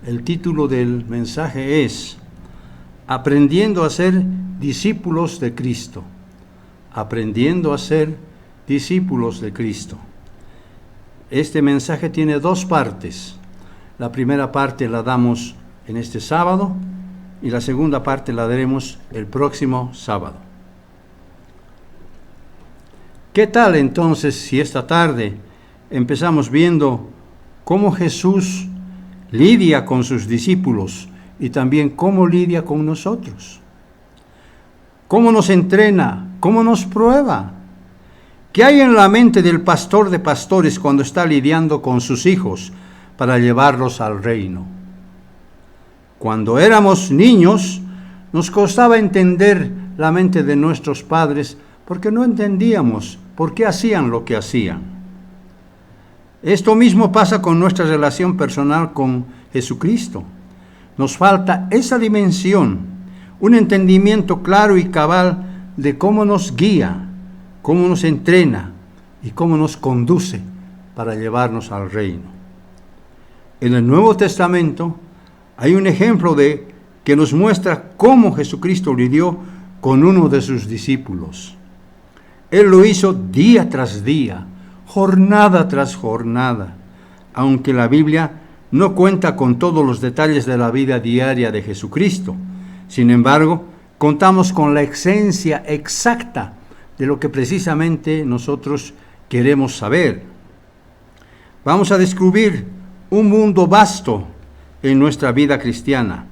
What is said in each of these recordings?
El título del mensaje es Aprendiendo a ser discípulos de Cristo. Aprendiendo a ser discípulos de Cristo. Este mensaje tiene dos partes. La primera parte la damos en este sábado y la segunda parte la daremos el próximo sábado. ¿Qué tal entonces si esta tarde empezamos viendo cómo Jesús lidia con sus discípulos y también cómo lidia con nosotros? ¿Cómo nos entrena? ¿Cómo nos prueba? ¿Qué hay en la mente del pastor de pastores cuando está lidiando con sus hijos para llevarlos al reino? Cuando éramos niños, nos costaba entender la mente de nuestros padres porque no entendíamos por qué hacían lo que hacían. Esto mismo pasa con nuestra relación personal con Jesucristo. Nos falta esa dimensión, un entendimiento claro y cabal de cómo nos guía, cómo nos entrena y cómo nos conduce para llevarnos al reino. En el Nuevo Testamento hay un ejemplo que nos muestra cómo Jesucristo lidió con uno de sus discípulos. Él lo hizo día tras día, jornada tras jornada, aunque la Biblia no cuenta con todos los detalles de la vida diaria de Jesucristo. Sin embargo, contamos con la esencia exacta de lo que precisamente nosotros queremos saber. Vamos a descubrir un mundo vasto en nuestra vida cristiana,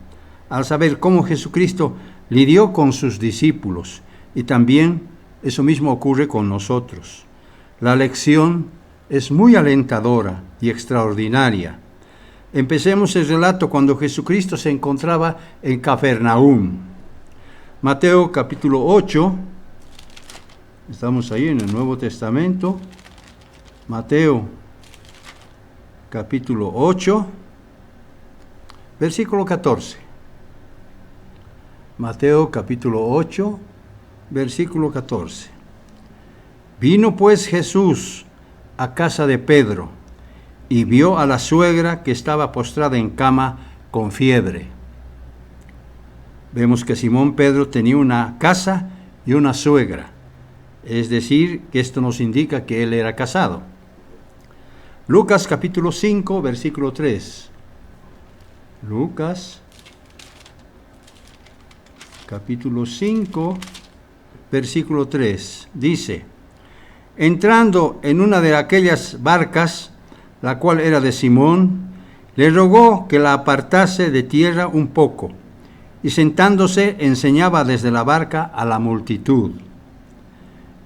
al saber cómo Jesucristo lidió con sus discípulos, y también eso mismo ocurre con nosotros. La lección es muy alentadora y extraordinaria. Empecemos el relato cuando Jesucristo se encontraba en Cafarnaúm. Mateo capítulo 8, estamos ahí en el Nuevo Testamento. Mateo capítulo 8, versículo 14. Mateo capítulo 8, versículo 14. Vino pues Jesús a casa de Pedro y vio a la suegra que estaba postrada en cama con fiebre. Vemos que Simón Pedro tenía una casa y una suegra, es decir, que esto nos indica que él era casado. Lucas capítulo 5, versículo 3. Lucas capítulo 5, versículo 3, dice: entrando en una de aquellas barcas, la cual era de Simón, le rogó que la apartase de tierra un poco, y sentándose enseñaba desde la barca a la multitud.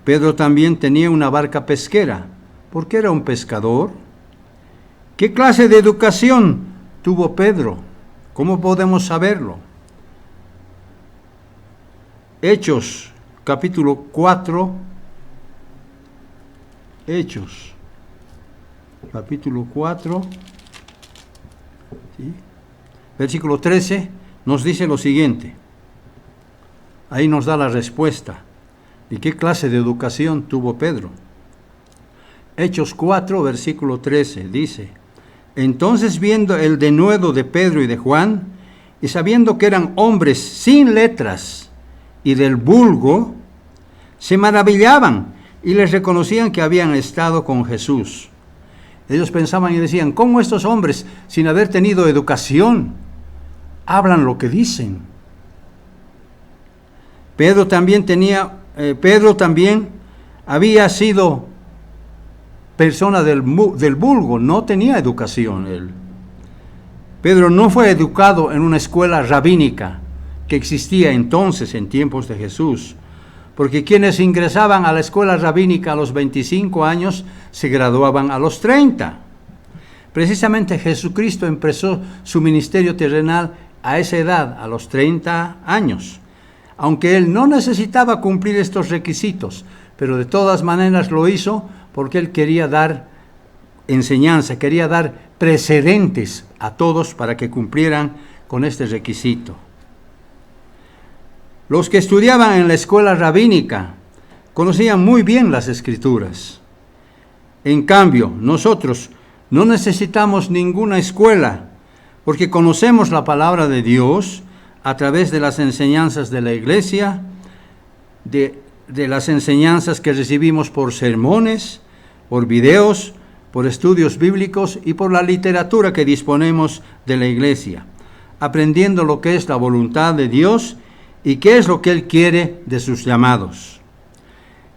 Pedro también tenía una barca pesquera, porque era un pescador. ¿Qué clase de educación tuvo Pedro? ¿Cómo podemos saberlo? Hechos, capítulo 4, Hechos, capítulo 4, ¿sí? Versículo 13, nos dice lo siguiente. Ahí nos da la respuesta. ¿Y qué clase de educación tuvo Pedro? Hechos 4, versículo 13, dice: entonces viendo el denuedo de Pedro y de Juan, y sabiendo que eran hombres sin letras y del vulgo, se maravillaban y les reconocían que habían estado con Jesús. Ellos pensaban y decían: ¿cómo estos hombres, sin haber tenido educación, hablan lo que dicen? Pedro también había sido persona del vulgo, no tenía educación él. Pedro no fue educado en una escuela rabínica que existía entonces en tiempos de Jesús, porque quienes ingresaban a la escuela rabínica a los 25 años se graduaban a los 30. Precisamente Jesucristo empezó su ministerio terrenal a esa edad, a los 30 años, aunque él no necesitaba cumplir estos requisitos, pero de todas maneras lo hizo porque él quería dar enseñanza, quería dar precedentes a todos para que cumplieran con este requisito. Los que estudiaban en la escuela rabínica conocían muy bien las Escrituras. En cambio, nosotros no necesitamos ninguna escuela porque conocemos la palabra de Dios a través de las enseñanzas de la iglesia, de las enseñanzas que recibimos por sermones, por videos, por estudios bíblicos y por la literatura que disponemos de la iglesia, aprendiendo lo que es la voluntad de Dios y qué es lo que Él quiere de sus llamados.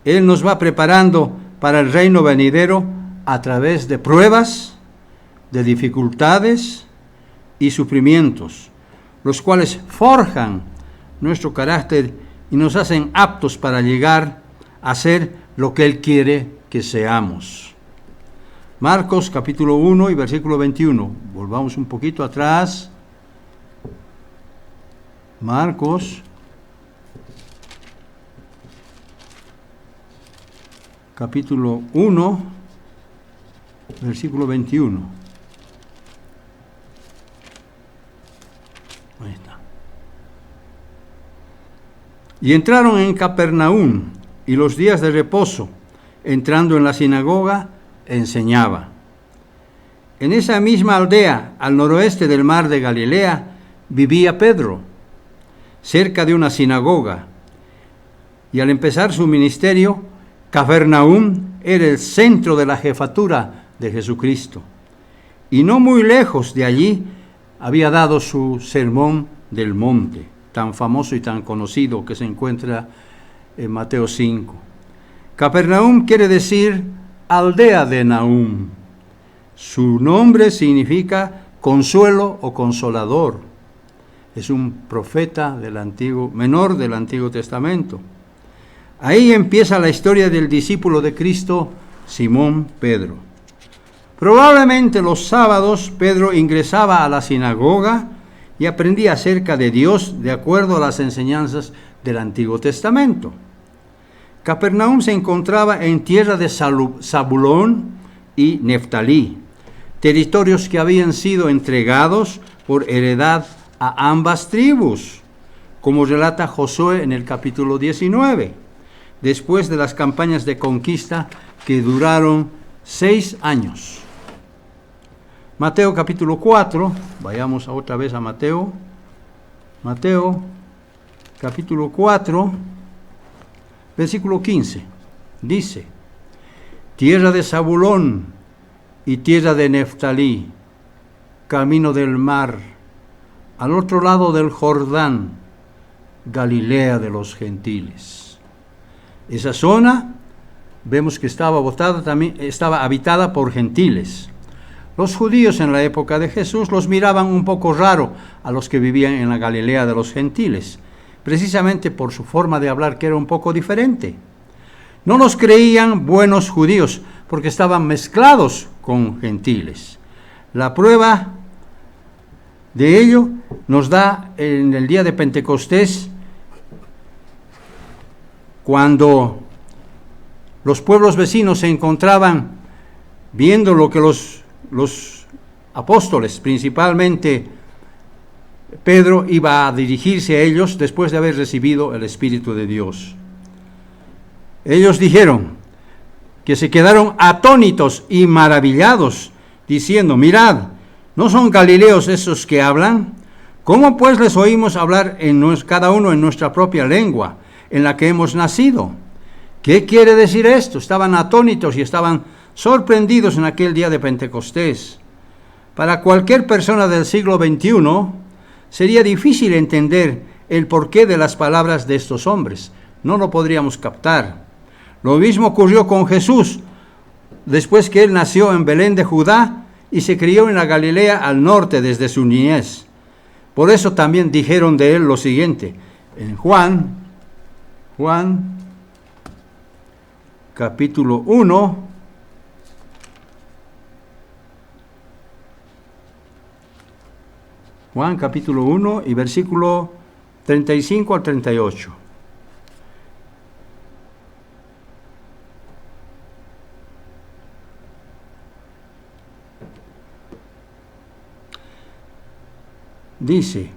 Él nos va preparando para el reino venidero a través de pruebas, de dificultades y sufrimientos, los cuales forjan nuestro carácter y nos hacen aptos para llegar a ser lo que Él quiere que seamos. Marcos capítulo 1 y versículo 21. Volvamos un poquito atrás. Marcos capítulo 1, versículo 21. Ahí está. Y entraron en Capernaum, y los días de reposo, entrando en la sinagoga, enseñaba. En esa misma aldea, al noroeste del mar de Galilea, vivía Pedro, cerca de una sinagoga. Y al empezar su ministerio, Capernaum era el centro de la jefatura de Jesucristo. Y no muy lejos de allí había dado su sermón del monte, tan famoso y tan conocido que se encuentra en Mateo 5. Capernaum quiere decir aldea de Nahum. Su nombre significa consuelo o consolador. Es un profeta menor del Antiguo Testamento. Ahí empieza la historia del discípulo de Cristo, Simón Pedro. Probablemente los sábados Pedro ingresaba a la sinagoga y aprendía acerca de Dios de acuerdo a las enseñanzas del Antiguo Testamento. Capernaum se encontraba en tierra de Zabulón y Neftalí, territorios que habían sido entregados por heredad a ambas tribus, como relata Josué en el capítulo 19, después de las campañas de conquista que duraron 6 años. Mateo capítulo 4, vayamos otra vez a Mateo. Mateo capítulo 4, versículo 15, dice: tierra de Zabulón y tierra de Neftalí, camino del mar, al otro lado del Jordán, Galilea de los gentiles. Esa zona vemos que estaba habitada por gentiles. Los judíos en la época de Jesús los miraban un poco raro a los que vivían en la Galilea de los gentiles, precisamente por su forma de hablar, que era un poco diferente. No los creían buenos judíos porque estaban mezclados con gentiles. La prueba de ello nos da en el día de Pentecostés, cuando los pueblos vecinos se encontraban viendo lo que los apóstoles, principalmente Pedro, iba a dirigirse a ellos después de haber recibido el Espíritu de Dios. Ellos dijeron que se quedaron atónitos y maravillados, diciendo: mirad, ¿no son galileos esos que hablan? ¿Cómo pues les oímos hablar cada uno en nuestra propia lengua, en la que hemos nacido? ¿Qué quiere decir esto? Estaban atónitos y estaban sorprendidos en aquel día de Pentecostés. Para cualquier persona del siglo XXI sería difícil entender el porqué de las palabras de estos hombres. No lo podríamos captar. Lo mismo ocurrió con Jesús, después que Él nació en Belén de Judá y se crió en la Galilea al norte desde su niñez. Por eso también dijeron de Él lo siguiente, en Juan capítulo 1, Juan capítulo 1 y versículo 35 al 38. Dice: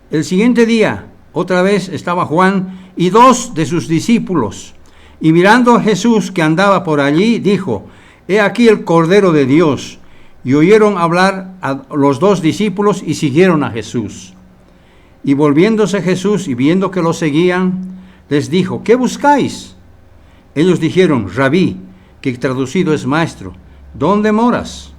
el siguiente día, otra vez estaba Juan y 2 de sus discípulos, y mirando a Jesús que andaba por allí, dijo: he aquí el Cordero de Dios. y oyeron hablar a los dos discípulos y siguieron a Jesús. Y volviéndose Jesús y viendo que lo seguían, les dijo: ¿qué buscáis? Ellos dijeron: Rabí, que traducido es maestro, ¿dónde moras?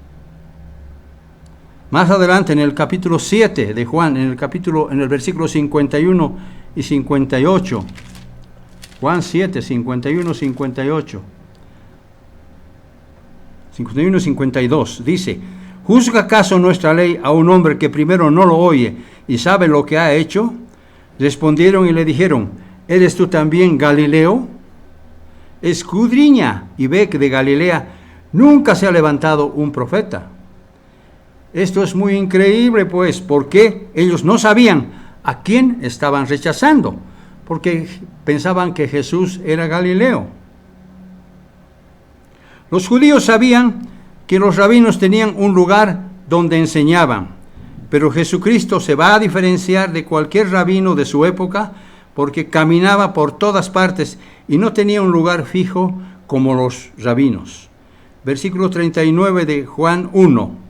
Más adelante en el capítulo 7 de Juan, en el versículo 51 y 58, Juan 7, 51, 58, 51 y 52, dice: ¿juzga acaso nuestra ley a un hombre que primero no lo oye y sabe lo que ha hecho? Respondieron y le dijeron: ¿eres tú también Galileo? Escudriña y ve que de Galilea nunca se ha levantado un profeta. Esto es muy increíble, pues, porque ellos no sabían a quién estaban rechazando, porque pensaban que Jesús era Galileo. Los judíos sabían que los rabinos tenían un lugar donde enseñaban, pero Jesucristo se va a diferenciar de cualquier rabino de su época porque caminaba por todas partes y no tenía un lugar fijo como los rabinos. Versículo 39 de Juan 1.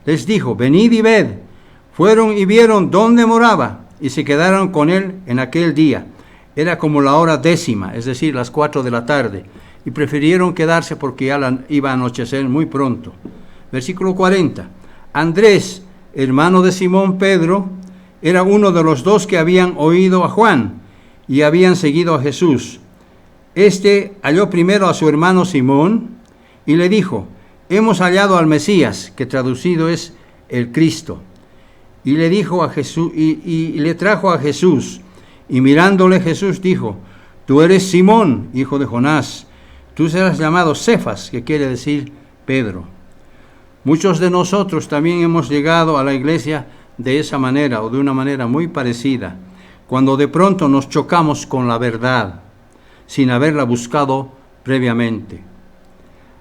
Les dijo: venid y ved. Fueron y vieron dónde moraba y se quedaron con él en aquel día. Era como la hora 10:00, es decir, las 4 de la tarde, y prefirieron quedarse porque ya iba a anochecer muy pronto. Versículo 40. Andrés, hermano de Simón Pedro, era uno de los dos que habían oído a Juan y habían seguido a Jesús. Este halló primero a su hermano Simón y le dijo: hemos hallado al Mesías, que traducido es el Cristo. Y le dijo a Jesús, y le trajo a Jesús. Y mirándole Jesús dijo: tú eres Simón, hijo de Jonás, tú serás llamado Cefas, que quiere decir Pedro. Muchos de nosotros también hemos llegado a la iglesia de esa manera o de una manera muy parecida, cuando de pronto nos chocamos con la verdad, sin haberla buscado previamente.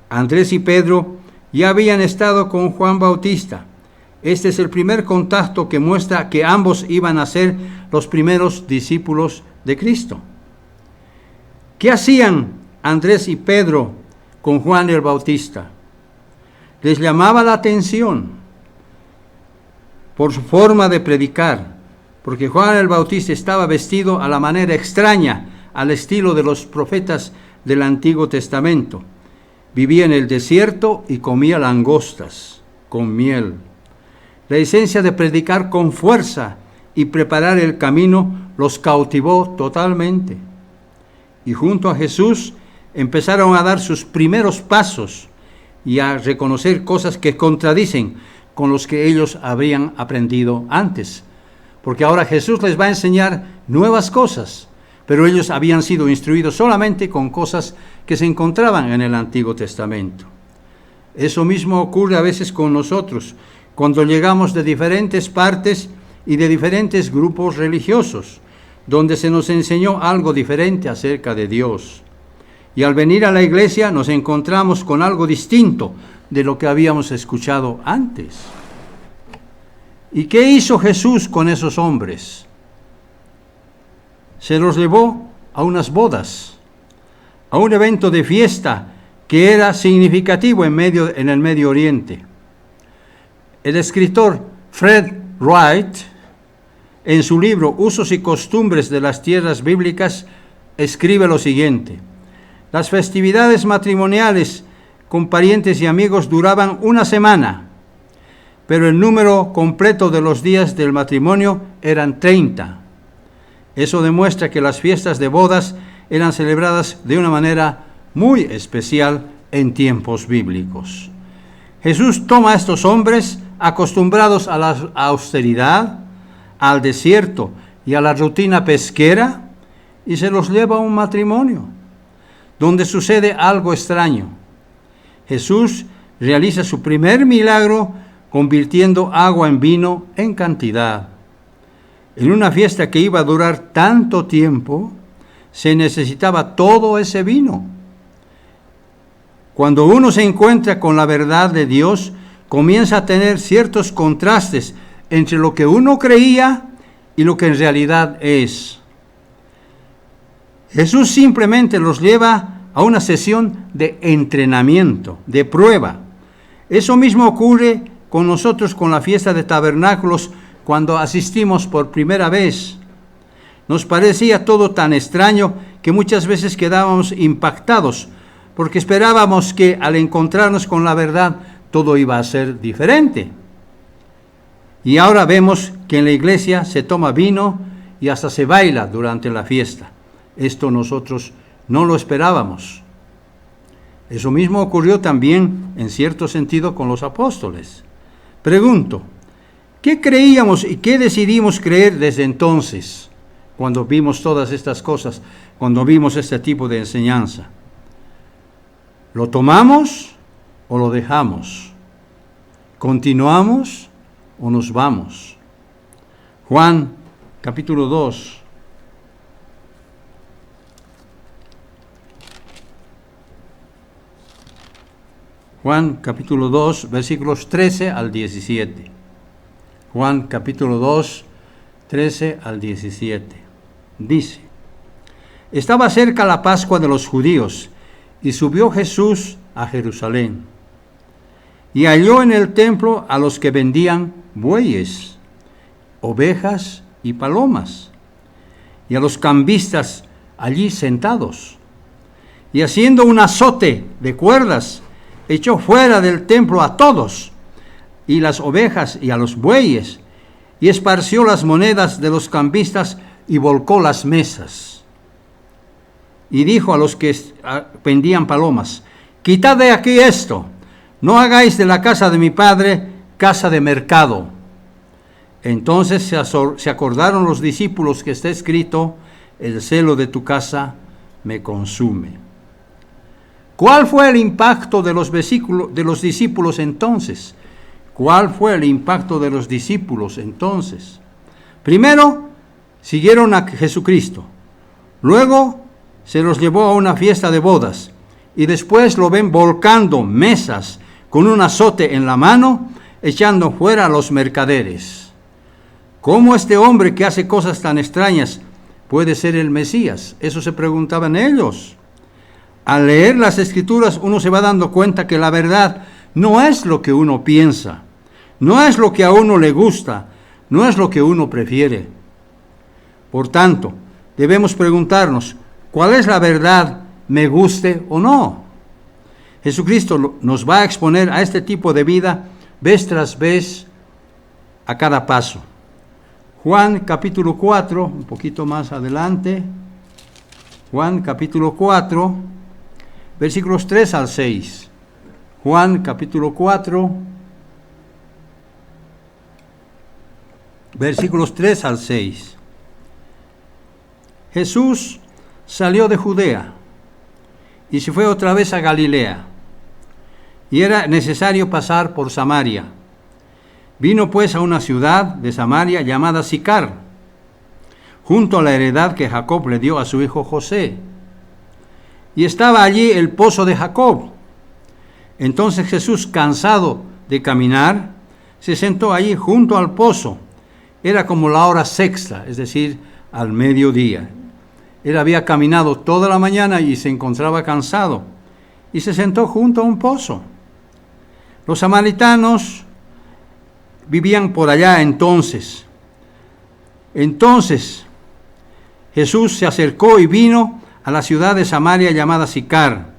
Andrés y Pedro ya habían estado con Juan Bautista. Este es el primer contacto que muestra que ambos iban a ser los primeros discípulos de Cristo. ¿Qué hacían Andrés y Pedro con Juan el Bautista? Les llamaba la atención por su forma de predicar, porque Juan el Bautista estaba vestido a la manera extraña, al estilo de los profetas del Antiguo Testamento. Vivía en el desierto y comía langostas con miel. La esencia de predicar con fuerza y preparar el camino los cautivó totalmente. Y junto a Jesús empezaron a dar sus primeros pasos y a reconocer cosas que contradicen con los que ellos habrían aprendido antes. Porque ahora Jesús les va a enseñar nuevas cosas, pero ellos habían sido instruidos solamente con cosas que se encontraban en el Antiguo Testamento. Eso mismo ocurre a veces con nosotros, cuando llegamos de diferentes partes y de diferentes grupos religiosos, donde se nos enseñó algo diferente acerca de Dios. Y al venir a la iglesia nos encontramos con algo distinto de lo que habíamos escuchado antes. ¿Y qué hizo Jesús con esos hombres? Se los llevó a unas bodas, a un evento de fiesta que era significativo en el Medio Oriente. El escritor Fred Wright, en su libro Usos y Costumbres de las Tierras Bíblicas, escribe lo siguiente: las festividades matrimoniales con parientes y amigos duraban una semana, pero el número completo de los días del matrimonio eran 30. Eso demuestra que las fiestas de bodas eran celebradas de una manera muy especial en tiempos bíblicos. Jesús toma a estos hombres acostumbrados a la austeridad, al desierto y a la rutina pesquera y se los lleva a un matrimonio donde sucede algo extraño. Jesús realiza su primer milagro convirtiendo agua en vino en cantidad. En una fiesta que iba a durar tanto tiempo, se necesitaba todo ese vino. Cuando uno se encuentra con la verdad de Dios, comienza a tener ciertos contrastes entre lo que uno creía y lo que en realidad es. Jesús simplemente los lleva a una sesión de entrenamiento, de prueba. Eso mismo ocurre con nosotros con la fiesta de tabernáculos cuando asistimos por primera vez. Nos parecía todo tan extraño que muchas veces quedábamos impactados porque esperábamos que al encontrarnos con la verdad todo iba a ser diferente. Y ahora vemos que en la iglesia se toma vino y hasta se baila durante la fiesta. Esto nosotros no lo esperábamos. Eso mismo ocurrió también, en cierto sentido, con los apóstoles. Pregunto, ¿qué creíamos y qué decidimos creer desde entonces, cuando vimos todas estas cosas, cuando vimos este tipo de enseñanza? ¿Lo tomamos o lo dejamos? ¿Continuamos o nos vamos? Juan, capítulo 2. Juan capítulo 2, versículos 13 al 17. Juan capítulo 2, 13 al 17. Dice, estaba cerca la Pascua de los judíos, y subió Jesús a Jerusalén. Y halló en el templo a los que vendían bueyes, ovejas y palomas, y a los cambistas allí sentados. Y haciendo un azote de cuerdas, echó fuera del templo a todos, y las ovejas y a los bueyes, y esparció las monedas de los cambistas y volcó las mesas. Y dijo a los que vendían palomas, quitad de aquí esto, no hagáis de la casa de mi padre casa de mercado. Entonces se acordaron los discípulos que está escrito, el celo de tu casa me consume. ¿Cuál fue el impacto de los discípulos entonces? ¿Cuál fue el impacto de los discípulos entonces? Primero, siguieron a Jesucristo. Luego, se los llevó a una fiesta de bodas. Y después lo ven volcando mesas con un azote en la mano, echando fuera a los mercaderes. ¿Cómo este hombre que hace cosas tan extrañas puede ser el Mesías? Eso se preguntaban ellos. Al leer las Escrituras uno se va dando cuenta que la verdad no es lo que uno piensa, no es lo que a uno le gusta, no es lo que uno prefiere. Por tanto, debemos preguntarnos, ¿cuál es la verdad, me guste o no? Jesucristo nos va a exponer a este tipo de vida vez tras vez a cada paso. Juan capítulo 4, un poquito más adelante, Juan capítulo 4, versículos 3 al 6. Juan capítulo 4, versículos 3 al 6. Jesús salió de Judea y se fue otra vez a Galilea, y era necesario pasar por Samaria. Vino pues a una ciudad de Samaria llamada Sicar, junto a la heredad que Jacob le dio a su hijo José. Y estaba allí el pozo de Jacob. Entonces Jesús, cansado de caminar, se sentó allí junto al pozo. Era como la hora sexta, es decir, al mediodía. Él había caminado toda la mañana y se encontraba cansado, y se sentó junto a un pozo. Los samaritanos vivían por allá entonces. Entonces Jesús se acercó y vino a la ciudad de Samaria llamada Sicar.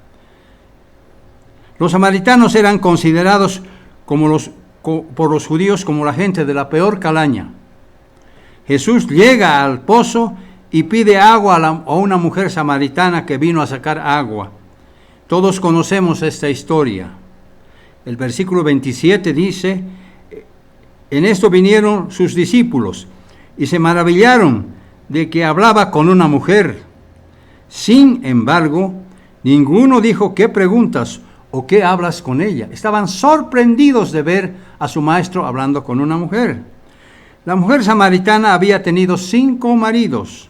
Los samaritanos eran considerados por los judíos como la gente de la peor calaña. Jesús llega al pozo y pide agua a una mujer samaritana que vino a sacar agua. Todos conocemos esta historia. El versículo 27 dice, en esto vinieron sus discípulos y se maravillaron de que hablaba con una mujer. Sin embargo, ninguno dijo, ¿qué preguntas o qué hablas con ella? Estaban sorprendidos de ver a su maestro hablando con una mujer. La mujer samaritana había tenido 5 maridos.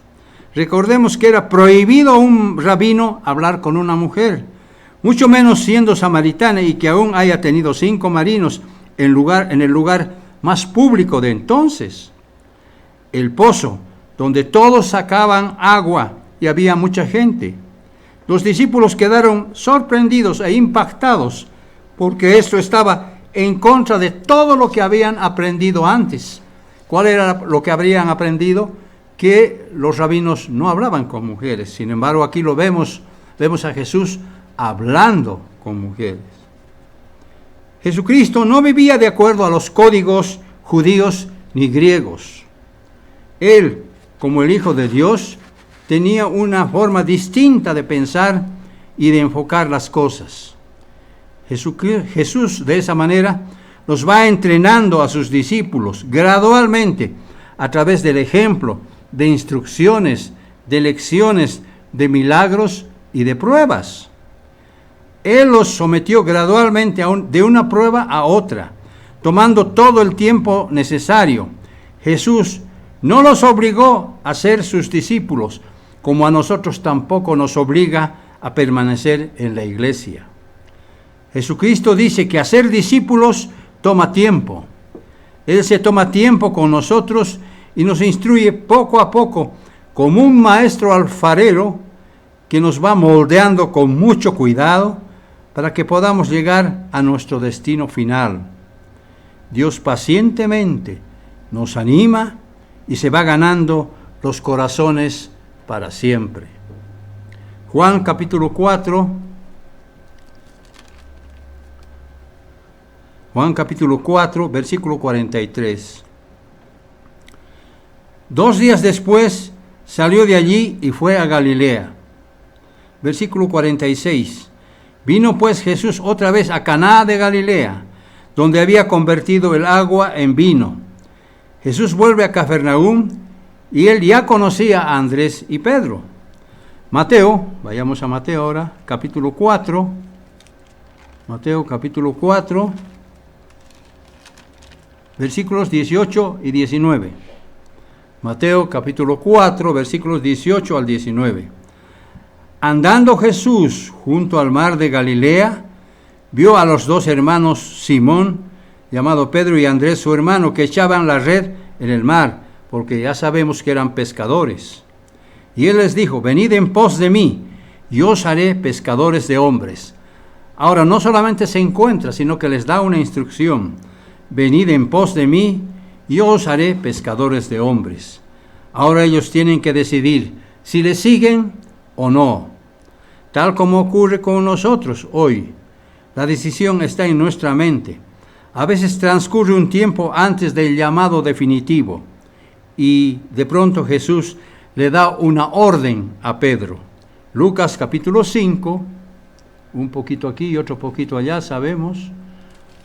Recordemos que era prohibido a un rabino hablar con una mujer, mucho menos siendo samaritana, y que aún haya tenido 5 maridos en el lugar más público de entonces, el pozo, donde todos sacaban agua y había mucha gente. Los discípulos quedaron sorprendidos e impactados porque esto estaba en contra de todo lo que habían aprendido antes. ¿Cuál era lo que habrían aprendido? Que los rabinos no hablaban con mujeres. Sin embargo, aquí lo vemos a Jesús hablando con mujeres. Jesucristo no vivía de acuerdo a los códigos judíos ni griegos. Él, como el Hijo de Dios, tenía una forma distinta de pensar y de enfocar las cosas. Jesús de esa manera los va entrenando a sus discípulos gradualmente a través del ejemplo, de instrucciones, de lecciones, de milagros y de pruebas. Él los sometió gradualmente de una prueba a otra, tomando todo el tiempo necesario. Jesús no los obligó a ser sus discípulos, como a nosotros tampoco nos obliga a permanecer en la iglesia. Jesucristo dice que hacer discípulos toma tiempo. Él se toma tiempo con nosotros y nos instruye poco a poco, como un maestro alfarero que nos va moldeando con mucho cuidado para que podamos llegar a nuestro destino final. Dios pacientemente nos anima y se va ganando los corazones para siempre. Juan capítulo 4, versículo 43. 2 días después salió de allí y fue a Galilea. Versículo 46. Vino pues Jesús otra vez a Caná de Galilea, donde había convertido el agua en vino. Jesús vuelve a Cafarnaúm y él ya conocía a Andrés y Pedro. Mateo, vayamos a Mateo ahora, capítulo 4. Mateo capítulo 4, versículos 18 y 19. Mateo capítulo 4, versículos 18 al 19. Andando Jesús junto al mar de Galilea, vio a los 2 hermanos Simón, llamado Pedro, y Andrés su hermano, que echaban la red en el mar, porque ya sabemos que eran pescadores. Y él les dijo: venid en pos de mí, y os haré pescadores de hombres. Ahora no solamente se encuentra, sino que les da una instrucción: venid en pos de mí, y os haré pescadores de hombres. Ahora ellos tienen que decidir si le siguen o no, tal como ocurre con nosotros hoy. La decisión está en nuestra mente. A veces transcurre un tiempo antes del llamado definitivo y de pronto Jesús le da una orden a Pedro. Lucas capítulo 5, un poquito aquí y otro poquito allá, sabemos.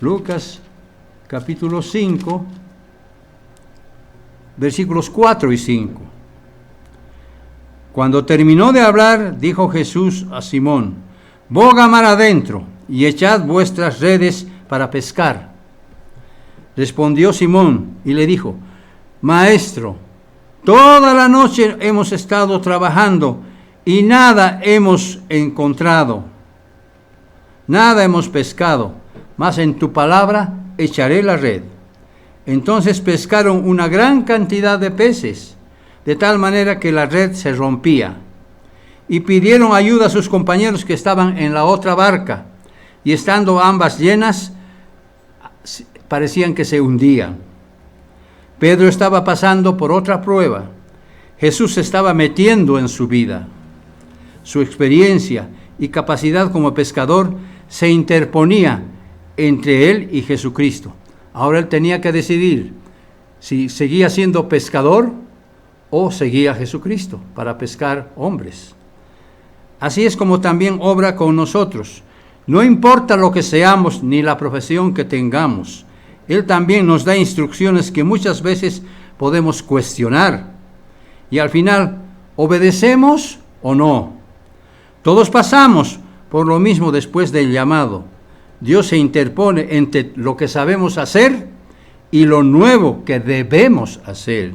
Lucas capítulo 5, versículos 4 y 5. Cuando terminó de hablar, dijo Jesús a Simón: boga mar adentro y echad vuestras redes para pescar. Respondió Simón y le dijo: Maestro, toda la noche hemos estado trabajando y nada hemos encontrado, nada hemos pescado, mas en tu palabra echaré la red. Entonces pescaron una gran cantidad de peces, de tal manera que la red se rompía. Y pidieron ayuda a sus compañeros que estaban en la otra barca, y estando ambas llenas, parecían que se hundían. Pedro estaba pasando por otra prueba. Jesús se estaba metiendo en su vida. Su experiencia y capacidad como pescador se interponía entre él y Jesucristo. Ahora él tenía que decidir si seguía siendo pescador o seguía a Jesucristo para pescar hombres. Así es como también obra con nosotros. No importa lo que seamos ni la profesión que tengamos, Él también nos da instrucciones que muchas veces podemos cuestionar. Y al final, ¿obedecemos o no? Todos pasamos por lo mismo después del llamado. Dios se interpone entre lo que sabemos hacer y lo nuevo que debemos hacer.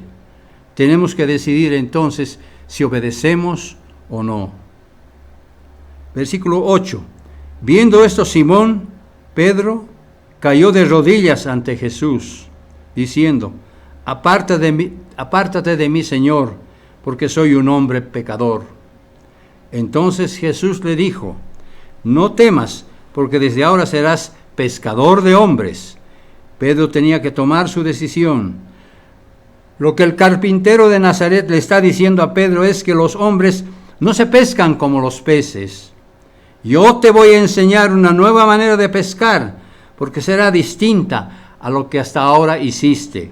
Tenemos que decidir entonces si obedecemos o no. Versículo 8. Viendo esto, Simón Pedro cayó de rodillas ante Jesús, diciendo: apártate de mí, Señor, porque soy un hombre pecador. Entonces Jesús le dijo: no temas, porque desde ahora serás pescador de hombres. Pedro tenía que tomar su decisión. Lo que el carpintero de Nazaret le está diciendo a Pedro es que los hombres no se pescan como los peces. Yo te voy a enseñar una nueva manera de pescar, porque será distinta a lo que hasta ahora hiciste.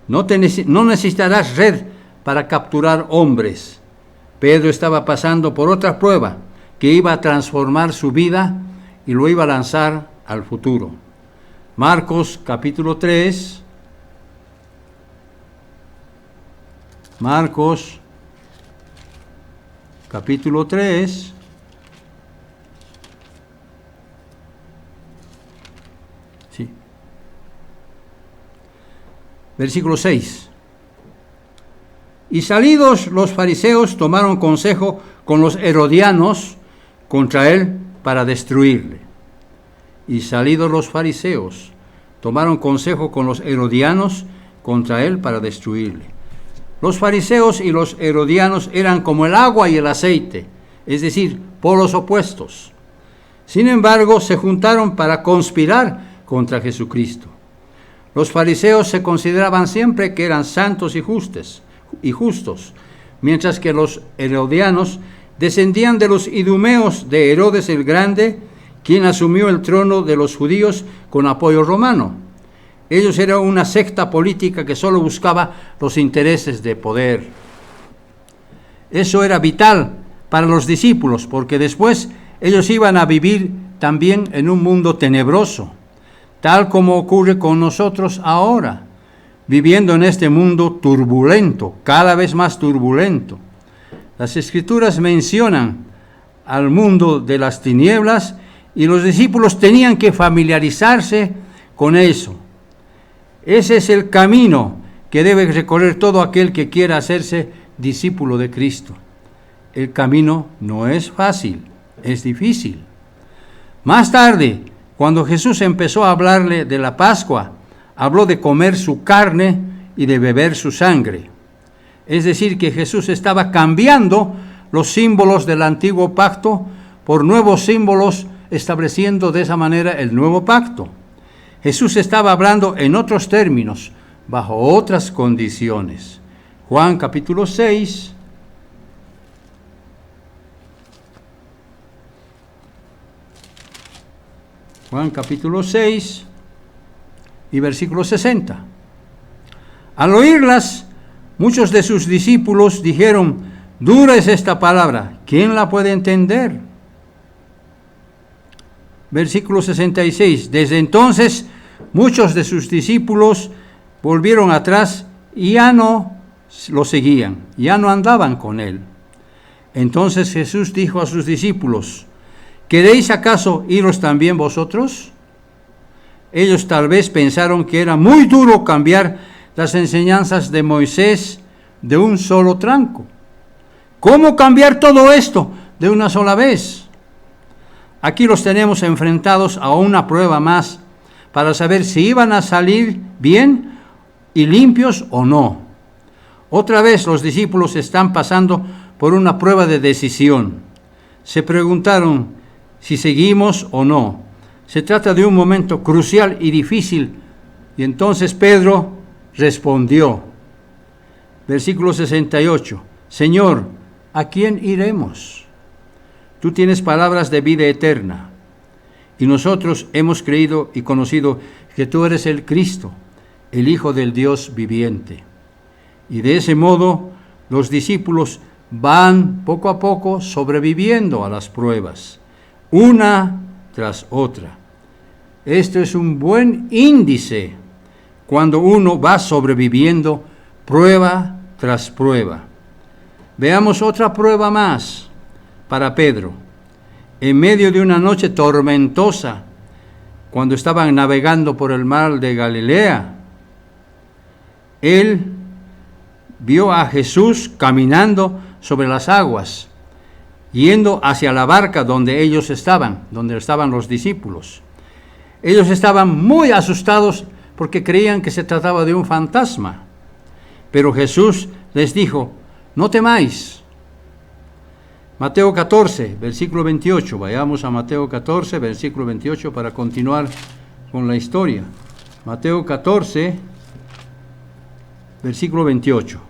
No necesitarás red para capturar hombres. Pedro estaba pasando por otra prueba que iba a transformar su vida y lo iba a lanzar al futuro. Marcos capítulo 3. Marcos capítulo 3. Sí. Versículo 6. Y salidos los fariseos tomaron consejo con los herodianos contra él para destruirle. Y salidos los fariseos tomaron consejo con los herodianos contra él para destruirle. Los fariseos y los herodianos eran como el agua y el aceite, es decir, polos opuestos. Sin embargo, se juntaron para conspirar contra Jesucristo. Los fariseos se consideraban siempre que eran santos y justos, mientras que los herodianos descendían de los idumeos de Herodes el Grande, quien asumió el trono de los judíos con apoyo romano. Ellos eran una secta política que solo buscaba los intereses de poder. Eso era vital para los discípulos, porque después ellos iban a vivir también en un mundo tenebroso, tal como ocurre con nosotros ahora, viviendo en este mundo turbulento, cada vez más turbulento. Las Escrituras mencionan al mundo de las tinieblas y los discípulos tenían que familiarizarse con eso. Ese es el camino que debe recorrer todo aquel que quiera hacerse discípulo de Cristo. El camino no es fácil, es difícil. Más tarde, cuando Jesús empezó a hablarle de la Pascua, habló de comer su carne y de beber su sangre. Es decir, que Jesús estaba cambiando los símbolos del antiguo pacto por nuevos símbolos, estableciendo de esa manera el nuevo pacto. Jesús estaba hablando en otros términos, bajo otras condiciones. Juan capítulo 6. Juan capítulo 6 y versículo 60. Al oírlas, muchos de sus discípulos dijeron: dura es esta palabra, ¿quién la puede entender? Versículo 66. Desde entonces, muchos de sus discípulos volvieron atrás y ya no lo seguían, ya no andaban con él. Entonces Jesús dijo a sus discípulos: ¿queréis acaso iros también vosotros? Ellos tal vez pensaron que era muy duro cambiar las enseñanzas de Moisés de un solo tranco. ¿Cómo cambiar todo esto de una sola vez? Aquí los tenemos enfrentados a una prueba más para saber si iban a salir bien y limpios o no. Otra vez los discípulos están pasando por una prueba de decisión. Se preguntaron si seguimos o no. Se trata de un momento crucial y difícil. Y entonces Pedro respondió. Versículo 68. Señor, ¿a quién iremos? Tú tienes palabras de vida eterna. Y nosotros hemos creído y conocido que tú eres el Cristo, el Hijo del Dios viviente. Y de ese modo los discípulos van poco a poco sobreviviendo a las pruebas, una tras otra. Esto es un buen índice cuando uno va sobreviviendo prueba tras prueba. Veamos otra prueba más para Pedro. En medio de una noche tormentosa, cuando estaban navegando por el mar de Galilea, él vio a Jesús caminando sobre las aguas, yendo hacia la barca donde ellos estaban, donde estaban los discípulos. Ellos estaban muy asustados porque creían que se trataba de un fantasma. Pero Jesús les dijo: no temáis. Mateo 14, versículo 28. Vayamos a Mateo 14, versículo 28 para continuar con la historia. Mateo 14, versículo 28.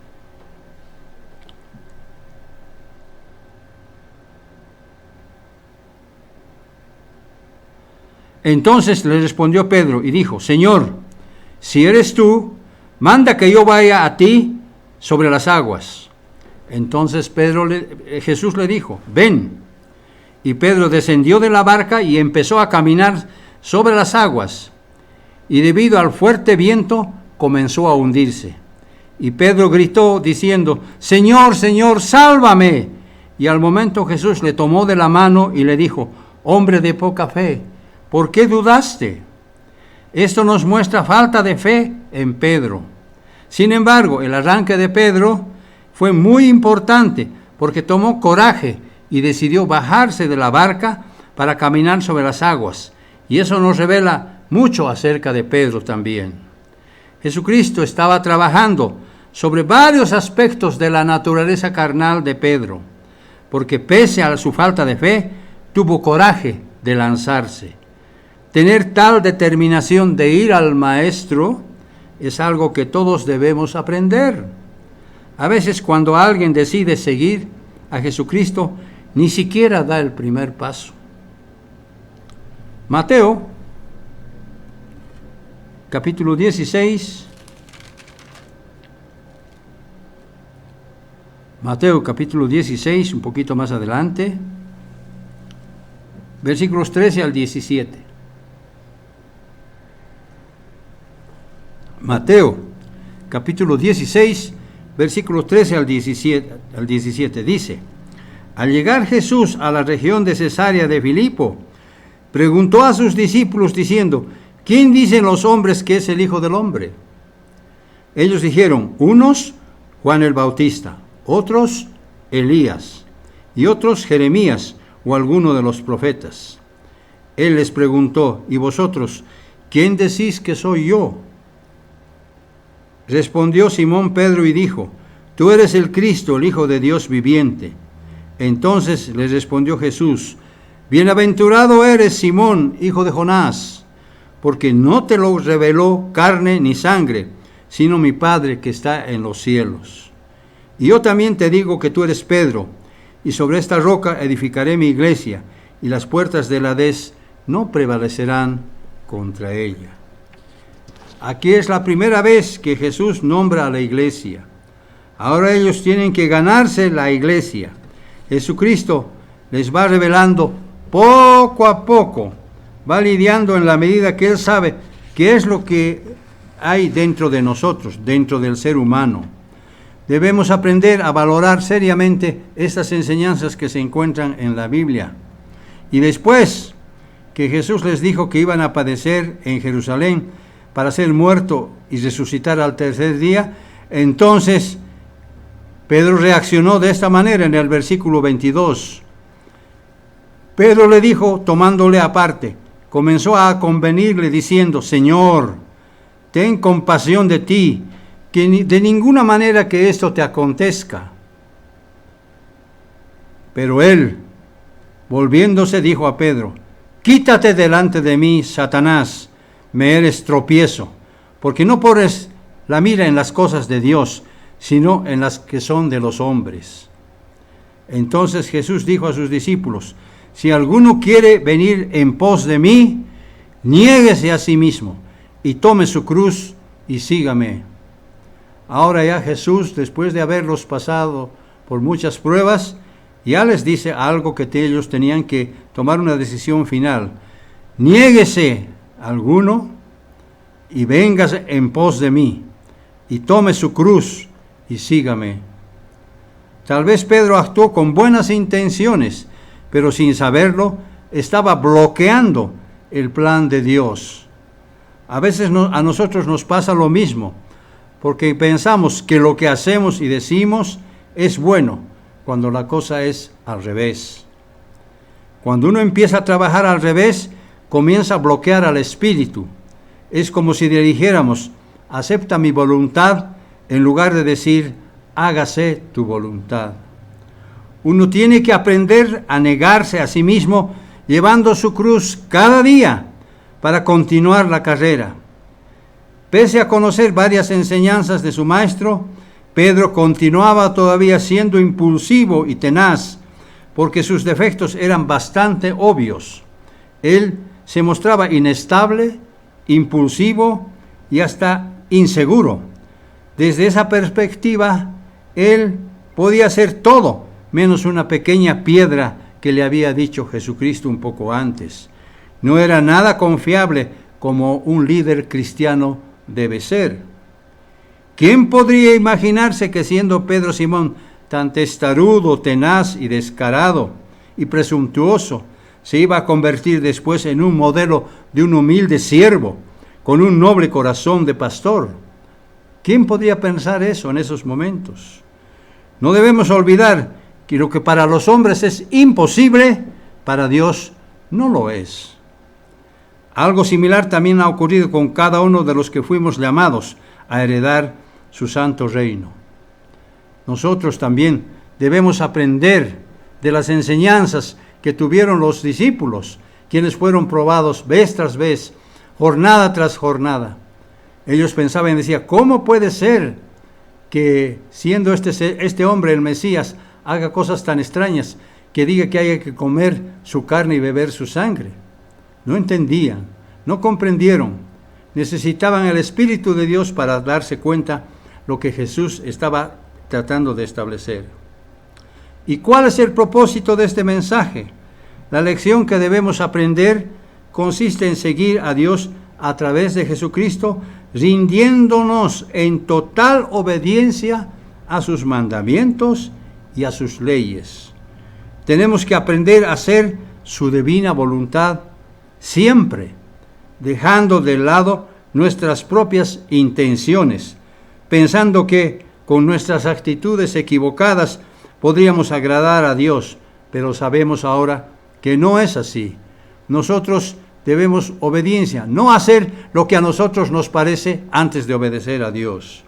Entonces le respondió Pedro y dijo: Señor, si eres tú, manda que yo vaya a ti sobre las aguas. Entonces Jesús le dijo: ven. Y Pedro descendió de la barca y empezó a caminar sobre las aguas. Y debido al fuerte viento, comenzó a hundirse. Y Pedro gritó diciendo: Señor, Señor, sálvame. Y al momento Jesús le tomó de la mano y le dijo: hombre de poca fe, ¿por qué dudaste? Esto nos muestra falta de fe en Pedro. Sin embargo, el arranque de Pedro fue muy importante porque tomó coraje y decidió bajarse de la barca para caminar sobre las aguas. Y eso nos revela mucho acerca de Pedro también. Jesucristo estaba trabajando sobre varios aspectos de la naturaleza carnal de Pedro, porque pese a su falta de fe, tuvo coraje de lanzarse. Tener tal determinación de ir al Maestro es algo que todos debemos aprender. A veces cuando alguien decide seguir a Jesucristo, ni siquiera da el primer paso. Mateo, capítulo 16. Mateo, capítulo 16, un poquito más adelante, versículos 13 al 17. Mateo, capítulo 16, versículos 13 al 17, dice: al llegar Jesús a la región de Cesarea de Filipo, preguntó a sus discípulos diciendo: ¿quién dicen los hombres que es el Hijo del Hombre? Ellos dijeron: unos, Juan el Bautista, otros, Elías, y otros, Jeremías o alguno de los profetas. Él les preguntó: ¿y vosotros, quién decís que soy yo? Respondió Simón Pedro y dijo: tú eres el Cristo, el Hijo de Dios viviente. Entonces les respondió Jesús: bienaventurado eres, Simón, hijo de Jonás, porque no te lo reveló carne ni sangre, sino mi Padre que está en los cielos. Y yo también te digo que tú eres Pedro, y sobre esta roca edificaré mi iglesia, y las puertas del Hades no prevalecerán contra ella. Aquí es la primera vez que Jesús nombra a la iglesia. Ahora ellos tienen que ganarse la iglesia. Jesucristo les va revelando poco a poco, va lidiando en la medida que Él sabe qué es lo que hay dentro de nosotros, dentro del ser humano. Debemos aprender a valorar seriamente estas enseñanzas que se encuentran en la Biblia. Y después que Jesús les dijo que iban a padecer en Jerusalén para ser muerto y resucitar al tercer día, entonces Pedro reaccionó de esta manera en el versículo 22. Pedro le dijo, tomándole aparte, comenzó a convenirle diciendo: Señor, ten compasión de ti, que de ninguna manera que esto te acontezca. Pero él, volviéndose, dijo a Pedro: quítate delante de mí, Satanás, me eres tropiezo, porque no pones la mira en las cosas de Dios, sino en las que son de los hombres. Entonces Jesús dijo a sus discípulos: si alguno quiere venir en pos de mí, niéguese a sí mismo y tome su cruz y sígame. Ahora ya Jesús, después de haberlos pasado por muchas pruebas, ya les dice algo que ellos tenían que tomar una decisión final. Niéguese alguno y véngase en pos de mí y tome su cruz y sígame. Tal vez Pedro actuó con buenas intenciones, pero sin saberlo estaba bloqueando el plan de Dios. A veces a nosotros nos pasa lo mismo, porque pensamos que lo que hacemos y decimos es bueno, cuando la cosa es al revés. Cuando uno empieza a trabajar al revés, comienza a bloquear al espíritu. Es como si le dijéramos: acepta mi voluntad, en lugar de decir: hágase tu voluntad. Uno tiene que aprender a negarse a sí mismo, llevando su cruz cada día para continuar la carrera. Pese a conocer varias enseñanzas de su maestro, Pedro continuaba todavía siendo impulsivo y tenaz, porque sus defectos eran bastante obvios. Él se mostraba inestable, impulsivo y hasta inseguro. Desde esa perspectiva, él podía ser todo, menos una pequeña piedra que le había dicho Jesucristo un poco antes. No era nada confiable como un líder cristiano debe ser. ¿Quién podría imaginarse que siendo Pedro Simón tan testarudo, tenaz y descarado y presuntuoso, se iba a convertir después en un modelo de un humilde siervo, con un noble corazón de pastor? ¿Quién podría pensar eso en esos momentos? No debemos olvidar que lo que para los hombres es imposible, para Dios no lo es. Algo similar también ha ocurrido con cada uno de los que fuimos llamados a heredar su santo reino. Nosotros también debemos aprender de las enseñanzas que tuvieron los discípulos, quienes fueron probados vez tras vez, jornada tras jornada. Ellos pensaban y decían, ¿cómo puede ser que siendo este hombre el Mesías haga cosas tan extrañas, que diga que haya que comer su carne y beber su sangre? No entendían, no comprendieron. Necesitaban el Espíritu de Dios para darse cuenta lo que Jesús estaba tratando de establecer. ¿Y cuál es el propósito de este mensaje? La lección que debemos aprender consiste en seguir a Dios a través de Jesucristo, rindiéndonos en total obediencia a sus mandamientos y a sus leyes. Tenemos que aprender a hacer su divina voluntad siempre, dejando de lado nuestras propias intenciones, pensando que con nuestras actitudes equivocadas podríamos agradar a Dios, pero sabemos ahora que no es así. Nosotros debemos obediencia, no hacer lo que a nosotros nos parece antes de obedecer a Dios.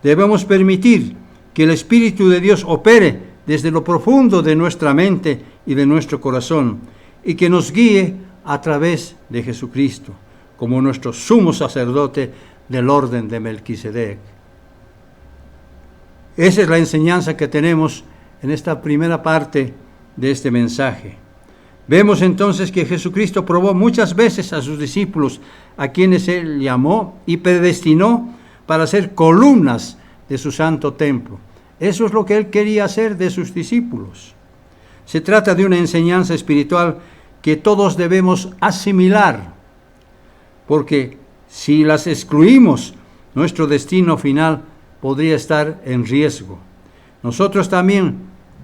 Debemos permitir que el Espíritu de Dios opere desde lo profundo de nuestra mente y de nuestro corazón, y que nos guíe a través de Jesucristo, como nuestro sumo sacerdote del orden de Melquisedec. Esa es la enseñanza que tenemos en esta primera parte de este mensaje. Vemos entonces que Jesucristo probó muchas veces a sus discípulos, a quienes Él llamó y predestinó para ser columnas de su santo templo. Eso es lo que Él quería hacer de sus discípulos. Se trata de una enseñanza espiritual que todos debemos asimilar, porque si las excluimos, nuestro destino final podría estar en riesgo. Nosotros también,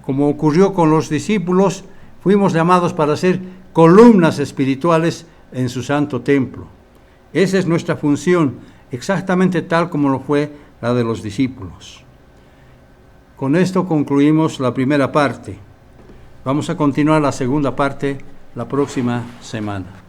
como ocurrió con los discípulos, fuimos llamados para ser columnas espirituales en su santo templo. Esa es nuestra función, exactamente tal como lo fue la de los discípulos. Con esto concluimos la primera parte. Vamos a continuar la segunda parte la próxima semana.